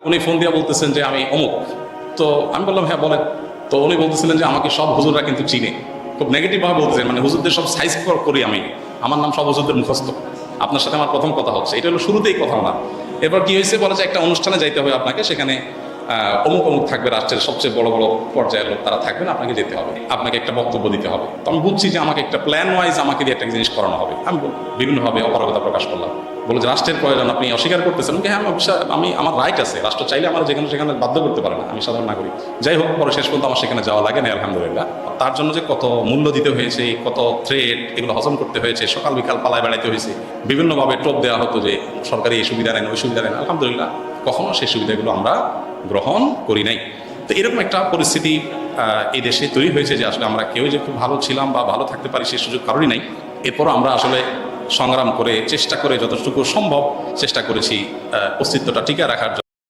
উনি ফোন দিয়ে বলতেছেন যে আমি অমুক। তো আমি বললাম হ্যাঁ বলেন। তো উনি বলতেছিলেন যে আমাকে সব হুজুররা কিন্তু চিনে, খুব নেগেটিভভাবে বলতেছেন, মানে হুজুরদের সব সাইজ করি আমি, আমার নাম সব হুজুরদের মুখস্থ। আপনার সাথে আমার প্রথম কথা হচ্ছে, এটা হলো শুরুতেই কথা না। এরপর কি হয়েছে, বলে যে একটা অনুষ্ঠানে যাইতে হবে আপনাকে, সেখানে অমুক অমুক থাকবে, রাষ্ট্রের সবচেয়ে বড় বড় পর্যায়ের লোক তারা থাকবেন, আপনাকে যেতে হবে, আপনাকে একটা বক্তব্য দিতে হবে। তো আমি বুঝছি যে আমাকে একটা প্ল্যান ওয়াইজ আমাকে দিয়ে একটা জিনিস করানো হবে। আমি বিভিন্নভাবে অপারগতা প্রকাশ করলাম, বলে যে রাষ্ট্রের প্রয়োজন আপনি অস্বীকার করতেছেন। হ্যাঁ আমি আমার রাইট আছে, রাষ্ট্র চাইলে আমার যেখানে সেখানে বাধ্য করতে পারে না, আমি সাধারণ নাগরিক। যাই হোক, পরে শেষ পর্যন্ত আমার সেখানে যাওয়া লাগে না, আলহামদুলিল্লাহ। তার জন্য যে কত মূল্য দিতে হয়েছে, কত থ্রেড, এগুলো হজম করতে হয়েছে, সকাল বিকাল পালায় বেড়াইতে হয়েছে, বিভিন্নভাবে টোপ দেওয়া হতো যে সরকারি এই সুবিধা নেন ওই সুবিধা নেন। আলহামদুলিল্লাহ কখনো সেই সুবিধাগুলো আমরা গ্রহণ করি নাই। তো এরকম একটা পরিস্থিতি এই দেশে তৈরি হয়েছে যে আসলে আমরা কেউ যে খুব ভালো ছিলাম বা ভালো থাকতে পারি সেই সুযোগ কারোরই নাই। এরপরও আমরা আসলে সংগ্রাম করে চেষ্টা করে যতটুকু সম্ভব চেষ্টা করেছি অস্তিত্বটা টিকে রাখার জন্য।